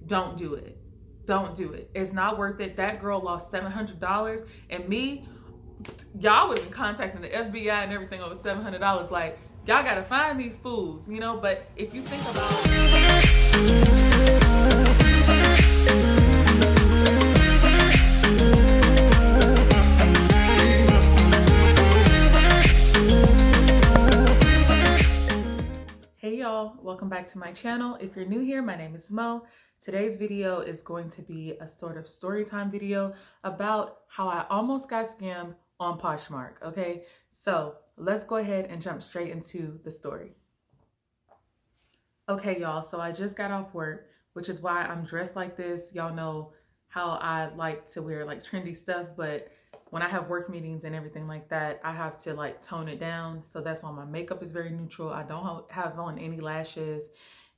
don't do it. Don't do it. It's not worth it. That girl lost $700, and me, y'all would have been contacting the FBI and everything over $700. Like, y'all gotta find these fools, you know. But if you think Hey y'all, welcome back to my channel. If you're new here, my name is Mo. Today's video is going to be a sort of story time video about how I almost got scammed on Poshmark, okay? So let's go ahead and jump straight into the story. Okay, y'all, so I just got off work, which is why I'm dressed like this. Y'all know how I like to wear like trendy stuff, but when I have work meetings and everything like that, I have to like tone it down. So that's why my makeup is very neutral. I don't have on any lashes,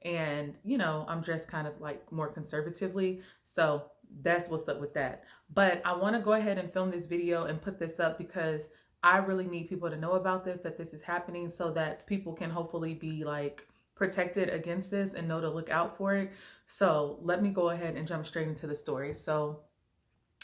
and you know, I'm dressed kind of like more conservatively. So that's what's up with that. But I want to go ahead and film this video and put this up because I really need people to know about this, that this is happening, so that people can hopefully be like protected against this and know to look out for it. So let me go ahead and jump straight into the story. So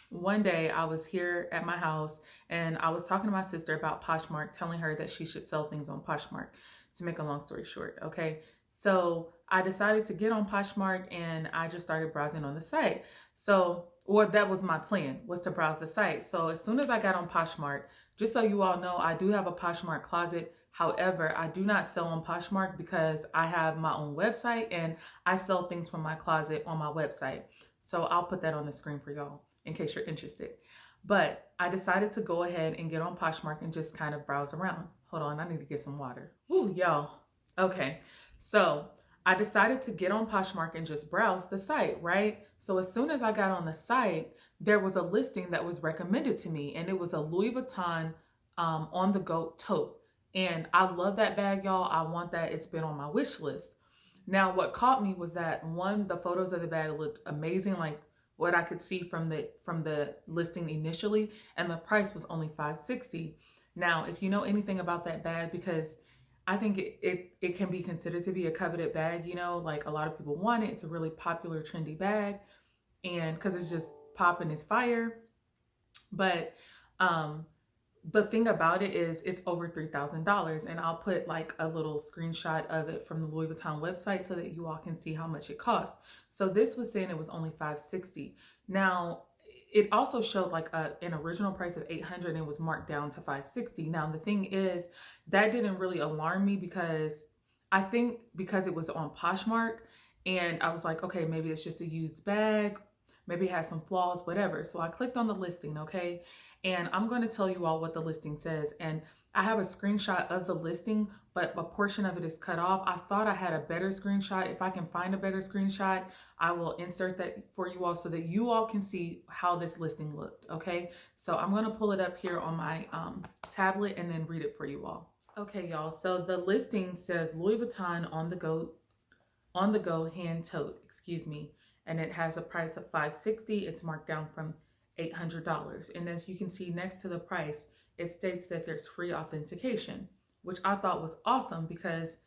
one day I was here at my house and I was talking to my sister about Poshmark, telling her that she should sell things on Poshmark, to make a long story short. Okay. So I decided to get on Poshmark and I just started browsing on the site. So, or that was my plan, was to browse the site. So as soon as I got on Poshmark, just so you all know, I do have a Poshmark closet. However, I do not sell on Poshmark because I have my own website and I sell things from my closet on my website. So I'll put that on the screen for y'all in case you're interested. But I decided to go ahead and get on Poshmark and just kind of browse around. Hold on, I need to get some water. Ooh, y'all. Okay, so I decided to get on Poshmark and just browse the site, right? So as soon as I got on the site, there was a listing that was recommended to me, and it was a Louis Vuitton on the go tote. And I love that bag, y'all. I want that. It's been on my wish list. Now, what caught me was that one, the photos of the bag looked amazing, like what I could see from the listing initially, and the price was only $560. Now, if you know anything about that bag, because I think it can be considered to be a coveted bag, you know, like a lot of people want it. It's a really popular, trendy bag, and because it's just popping, is fire. But the thing about it is it's over $3,000, and I'll put like a little screenshot of it from the Louis Vuitton website so that you all can see how much it costs. So this was saying it was only $560. Now, it also showed like an original price of $800 and it was marked down to $560. Now, the thing is, that didn't really alarm me because I think because it was on Poshmark, and I was like, okay, maybe it's just a used bag, maybe it has some flaws, whatever. So I clicked on the listing, okay? And I'm going to tell you all what the listing says. And I have a screenshot of the listing, but a portion of it is cut off. I thought I had a better screenshot. If I can find a better screenshot, I will insert that for you all so that you all can see how this listing looked, okay? So I'm going to pull it up here on my tablet and then read it for you all. Okay, y'all. So the listing says Louis Vuitton on the go hand tote, excuse me. And it has a price of $560. It's marked down from $800. And as you can see next to the price, it states that there's free authentication, which I thought was awesome because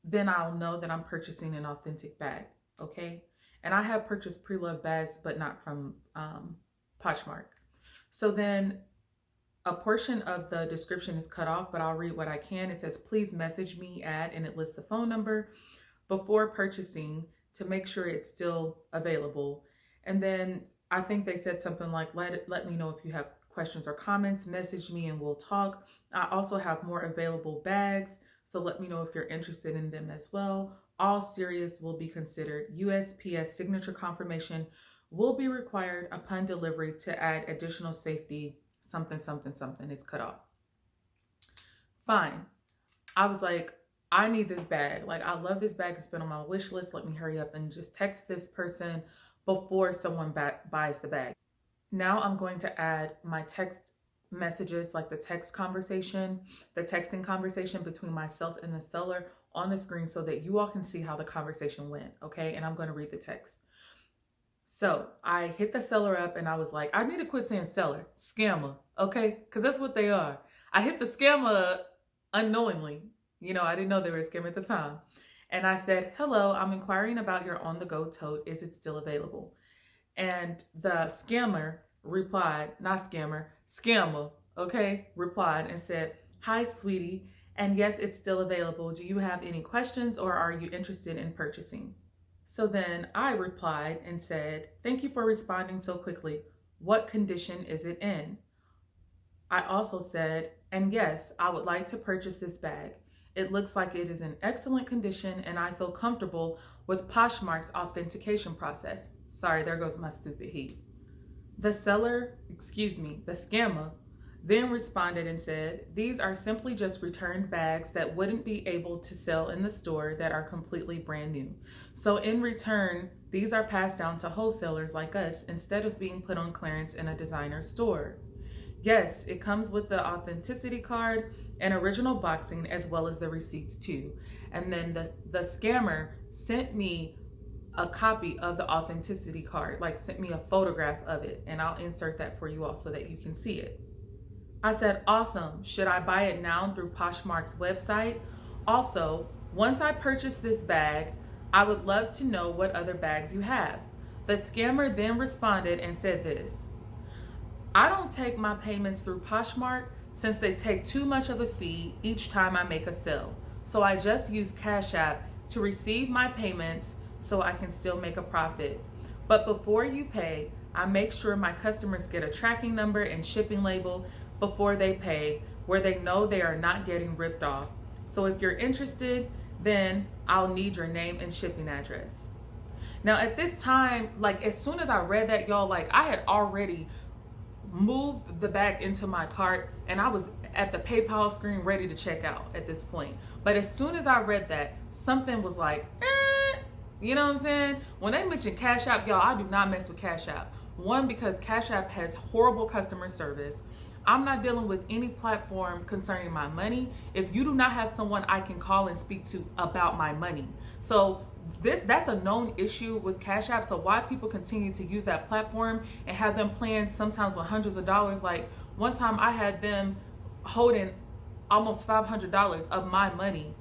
then I'll know that I'm purchasing an authentic bag, okay? And I have purchased pre-loved bags, but not from Poshmark. So then a portion of the description is cut off, but I'll read what I can. It says, please message me at, and it lists the phone number before purchasing to make sure it's still available. And then I think they said something like, let me know if you have questions or comments, message me and we'll talk. I also have more available bags, so let me know if you're interested in them as well. All serious will be considered. USPS signature confirmation will be required upon delivery to add additional safety, something, something, something. It's cut off. Fine. I was like, I need this bag. Like, I love this bag. It's been on my wish list. Let me hurry up and just text this person before someone buys the bag. Now I'm going to add my text messages, like the texting conversation between myself and the seller on the screen so that you all can see how the conversation went, okay? And I'm going to read the text. So I hit the seller up and I was like, I need to quit saying seller, scammer, okay? Because that's what they are. I hit the scammer unknowingly. You know, I didn't know they were a scammer at the time. And I said, hello, I'm inquiring about your on-the-go tote. Is it still available? And the scammer replied, not scammer, scammer, okay, replied and said, hi, sweetie. And yes, it's still available. Do you have any questions or are you interested in purchasing? So then I replied and said, thank you for responding so quickly. What condition is it in? I also said, and yes, I would like to purchase this bag. It looks like it is in excellent condition and I feel comfortable with Poshmark's authentication process. Sorry, there goes my stupid heat. The scammer, then responded and said, these are simply just returned bags that wouldn't be able to sell in the store that are completely brand new. So in return, these are passed down to wholesalers like us instead of being put on clearance in a designer store. Yes, it comes with the authenticity card and original boxing as well as the receipts too. And then the scammer sent me a copy of the authenticity card, like sent me a photograph of it, and I'll insert that for you all so that you can see it. I said, awesome. Should I buy it now through Poshmark's website? Also, once I purchase this bag, I would love to know what other bags you have. The scammer then responded and said this, I don't take my payments through Poshmark since they take too much of a fee each time I make a sale. So I just use Cash App to receive my payments so I can still make a profit. But before you pay, I make sure my customers get a tracking number and shipping label before they pay, where they know they are not getting ripped off. So if you're interested, then I'll need your name and shipping address. Now at this time, like as soon as I read that, y'all, like I had already moved the bag into my cart and I was at the PayPal screen ready to check out at this point. But as soon as I read that, something was like, you know what I'm saying? When they mention Cash App, y'all, I do not mess with Cash App. One, because Cash App has horrible customer service. I'm not dealing with any platform concerning my money if you do not have someone I can call and speak to about my money. So that's a known issue with Cash App. So why people continue to use that platform and have them playing sometimes with hundreds of dollars. Like one time I had them holding almost $500 of my money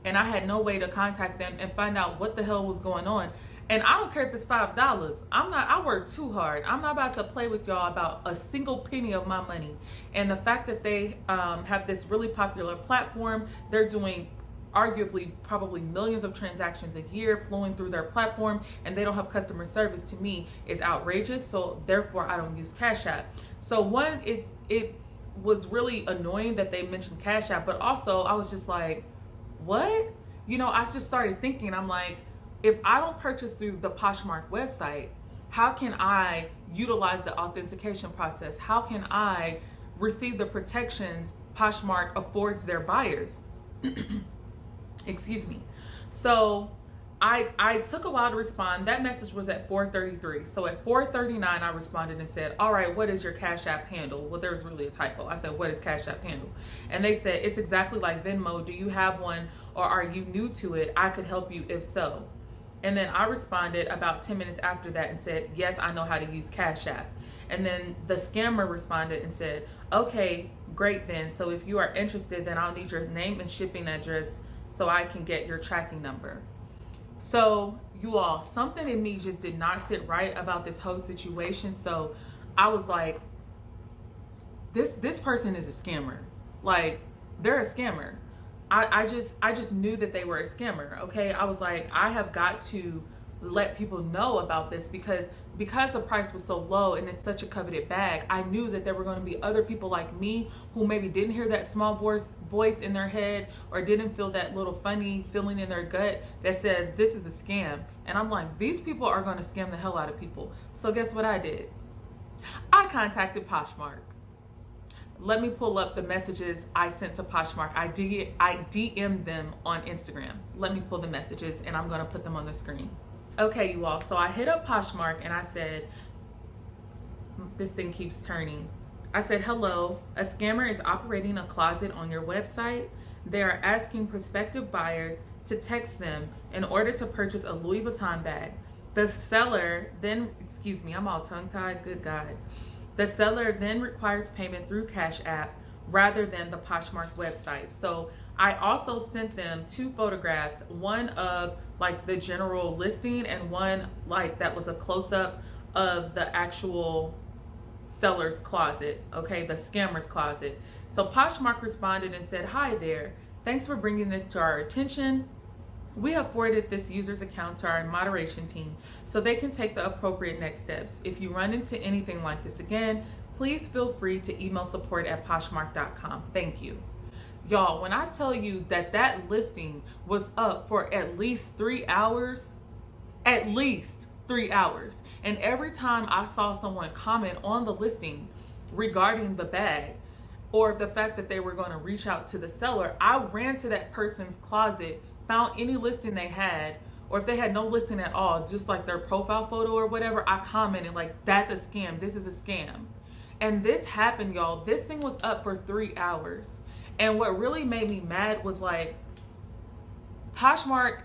and I had no way to contact them and find out what the hell was going on. And I don't care if it's $5. I work too hard. I'm not about to play with y'all about a single penny of my money. And the fact that they have this really popular platform, they're doing arguably probably millions of transactions a year flowing through their platform, and they don't have customer service, to me is outrageous. So therefore I don't use Cash App. So one, it was really annoying that they mentioned Cash App, but also I was just like, what? You know, I just started thinking, I'm like, if I don't purchase through the Poshmark website, how can I utilize the authentication process? How can I receive the protections Poshmark affords their buyers? Excuse me. So I took a while to respond. That message was at 4:33. So at 4:39, I responded and said, all right, what is your Cash App handle? Well, there was really a typo. I said, what is Cash App handle? And they said, it's exactly like Venmo. Do you have one or are you new to it? I could help you if so. And then I responded about 10 minutes after that and said, yes, I know how to use Cash App. And then the scammer responded and said, okay, great then. So if you are interested, then I'll need your name and shipping address so I can get your tracking number. So you all, something in me just did not sit right about this whole situation. So I was like, this person is a scammer. Like, they're a scammer. I just knew that they were a scammer. Okay, I was like, I have got to let people know about this because the price was so low and it's such a coveted bag. I knew that there were going to be other people like me who maybe didn't hear that small voice in their head or didn't feel that little funny feeling in their gut that says this is a scam. And I'm like, these people are going to scam the hell out of people. So guess what I did? I contacted Poshmark. Let me pull up the messages I sent to Poshmark. I DM'd them on Instagram. Let me pull the messages and I'm going to put them on the screen. Okay, you all. So I hit up Poshmark and I said, this thing keeps turning. I said, hello, a scammer is operating a closet on your website. They are asking prospective buyers to text them in order to purchase a Louis Vuitton bag. The seller then, excuse me, I'm all tongue-tied, good God. The seller then requires payment through Cash App, rather than the Poshmark website. So I also sent them 2 photographs, one of like the general listing and one like that was a close-up of the actual seller's closet, okay, the scammer's closet. So Poshmark responded and said, "Hi there, thanks for bringing this to our attention. We have forwarded this user's account to our moderation team so they can take the appropriate next steps. If you run into anything like this again, please feel free to email support@poshmark.com. Thank you." Y'all, when I tell you that that listing was up for at least 3 hours, at least 3 hours. And every time I saw someone comment on the listing regarding the bag or the fact that they were going to reach out to the seller, I ran to that person's closet, found any listing they had, or if they had no listing at all, just like their profile photo or whatever, I commented like, "That's a scam. This is a scam." And this happened, y'all. This thing was up for 3 hours. And what really made me mad was like, Poshmark,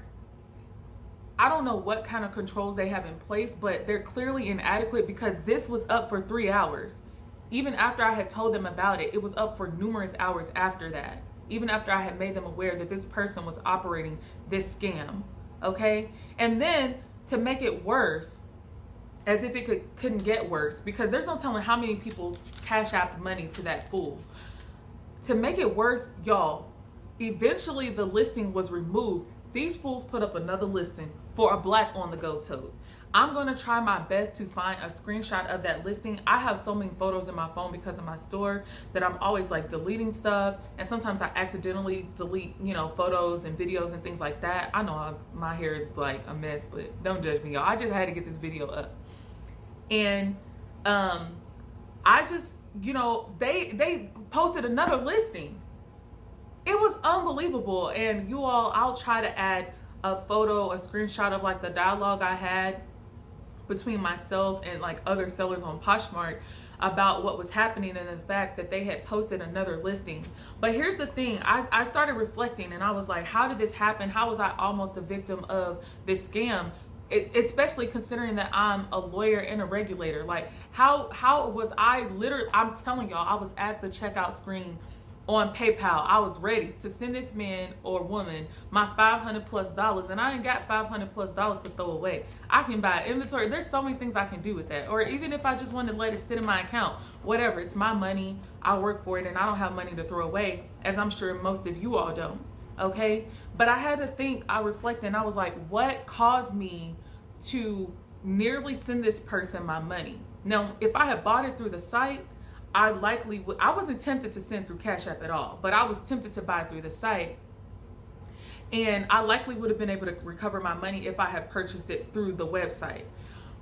I don't know what kind of controls they have in place, but they're clearly inadequate because this was up for 3 hours. Even after I had told them about it, it was up for numerous hours after that. Even after I had made them aware that this person was operating this scam, okay? And then to make it worse, as if it couldn't get worse, because there's no telling how many people cash out money to that fool. To make it worse, y'all, eventually the listing was removed. These fools put up another listing for a black on the go tote. I'm gonna try my best to find a screenshot of that listing. I have so many photos in my phone because of my store that I'm always like deleting stuff. And sometimes I accidentally delete, photos and videos and things like that. I know my hair is like a mess, but don't judge me, y'all. I just had to get this video up. And I just, they posted another listing. It was unbelievable. And you all, I'll try to add a photo, a screenshot of like the dialogue I had between myself and like other sellers on Poshmark about what was happening and the fact that they had posted another listing. But here's the thing, I started reflecting and I was like, how did this happen? How was I almost a victim of this scam? Especially considering that I'm a lawyer and a regulator. Like how was I literally, I'm telling y'all, I was at the checkout screen on PayPal. I was ready to send this man or woman my $500+ and I ain't got $500+ to throw away. I can buy inventory. There's so many things I can do with that. Or even if I just wanted to let it sit in my account, whatever, it's my money, I work for it and I don't have money to throw away, as I'm sure most of you all don't. Okay, but I had to think, I reflected and I was like, what caused me to nearly send this person my money? Now, if I had bought it through the site, I likely would, I wasn't tempted to send through Cash App at all, but I was tempted to buy through the site. And I likely would have been able to recover my money if I had purchased it through the website.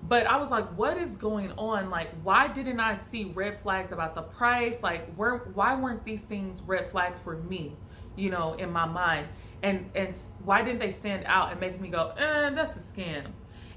But I was like, what is going on? Like, why didn't I see red flags about the price? Like, why weren't these things red flags for me, in my mind? And why didn't they stand out and make me go, that's a scam?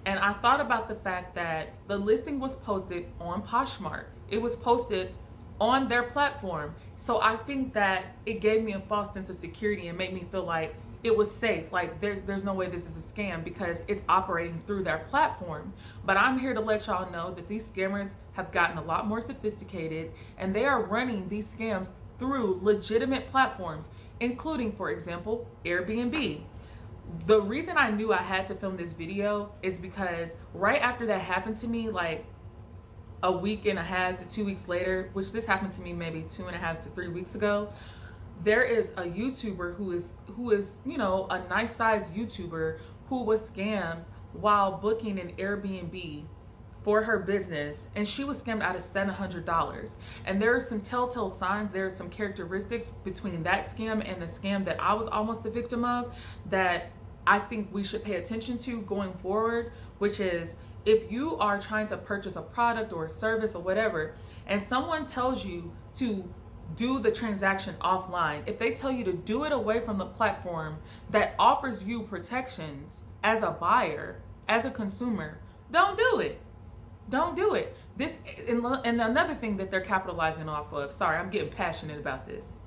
And I thought about the fact that the listing was posted on Poshmark. It was posted on their platform. So I think that it gave me a false sense of security and made me feel like it was safe. Like there's no way this is a scam because it's operating through their platform. But I'm here to let y'all know that these scammers have gotten a lot more sophisticated and they are running these scams through legitimate platforms, including, for example, Airbnb. The reason I knew I had to film this video is because right after that happened to me, like a week and a half to 2 weeks later, which this happened to me maybe 2.5 to 3 weeks ago, there is a YouTuber who is a nice sized YouTuber who was scammed while booking an Airbnb for her business, and she was scammed out of $700. And there are some telltale signs, there are some characteristics between that scam and the scam that I was almost the victim of that I think we should pay attention to going forward, which is if you are trying to purchase a product or a service or whatever, and someone tells you to do the transaction offline, if they tell you to do it away from the platform that offers you protections as a buyer, as a consumer, don't do it. Don't do it. This and another thing that they're capitalizing off of, sorry, I'm getting passionate about this.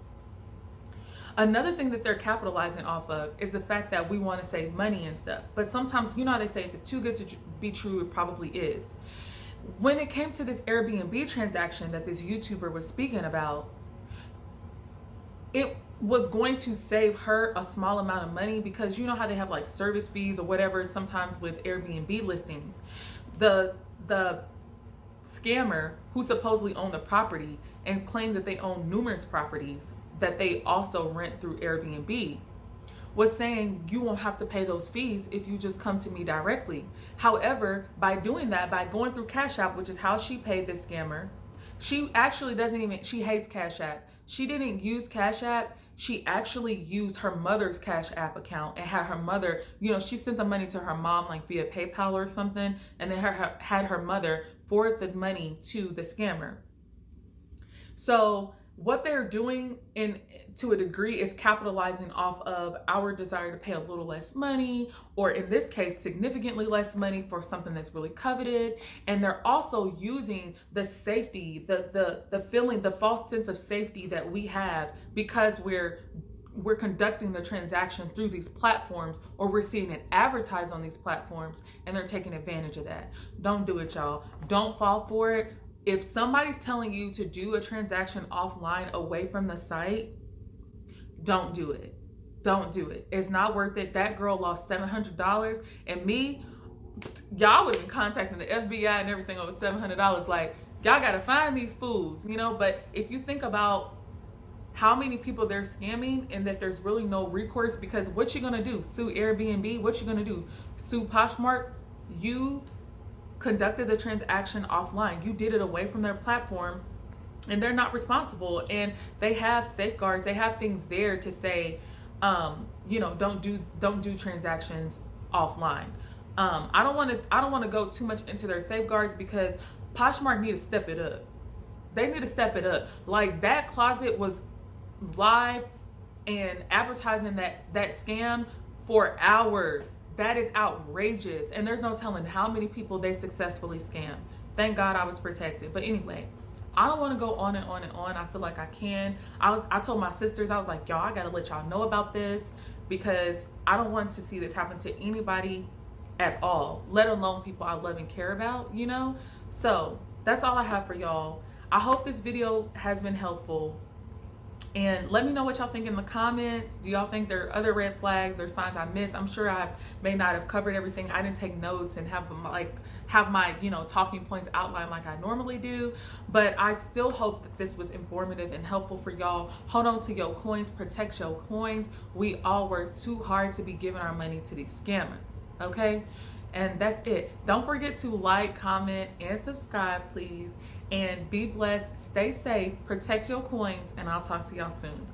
Another thing that they're capitalizing off of is the fact that we want to save money and stuff. But sometimes, how they say if it's too good to be true, it probably is. When it came to this Airbnb transaction that this YouTuber was speaking about, it was going to save her a small amount of money, because you know how they have like service fees or whatever sometimes with Airbnb listings. The scammer who supposedly owned the property and claimed that they own numerous properties that they also rent through Airbnb was saying you won't have to pay those fees if you just come to me directly. However, by doing that, by going through Cash App, which is how she paid this scammer, she actually she hates Cash App. She didn't use Cash App. She actually used her mother's Cash App account and had her mother, she sent the money to her mom like via PayPal or something, and then had her mother forward the money to the scammer. So what they're doing to a degree is capitalizing off of our desire to pay a little less money, or in this case, significantly less money for something that's really coveted. And they're also using the safety, the feeling, the false sense of safety that we have because we're conducting the transaction through these platforms, or we're seeing it advertised on these platforms, and they're taking advantage of that. Don't do it, y'all. Don't fall for it. If somebody's telling you to do a transaction offline away from the site, don't do it. Don't do it. It's not worth it. That girl lost $700, and me, y'all would have been contacting the FBI and everything over $700. Like, y'all got to find these fools, But if you think about how many people they're scamming and that there's really no recourse, because what you gonna do? Sue Airbnb? What you gonna do? Sue Poshmark? You conducted the transaction offline. You did it away from their platform, and they're not responsible. And they have safeguards. They have things there to say, don't do transactions offline. I don't want to go too much into their safeguards, because Poshmark need to step it up. They need to step it up. Like, that closet was live and advertising that scam for hours. That is outrageous. And there's no telling how many people they successfully scam. Thank God I was protected. But anyway, I don't want to go on and on and on. I feel like I can. I told my sisters, I was like, y'all, I got to let y'all know about this, because I don't want to see this happen to anybody at all, let alone people I love and care about, So that's all I have for y'all. I hope this video has been helpful. And let me know what y'all think in the comments. Do y'all think there are other red flags or signs I missed? I'm sure I may not have covered everything. I didn't take notes and have my talking points outlined like I normally do. But I still hope that this was informative and helpful for y'all. Hold on to your coins, protect your coins. We all work too hard to be giving our money to these scammers, okay? And that's it. Don't forget to like, comment, and subscribe, please. And be blessed, stay safe, protect your coins, and I'll talk to y'all soon.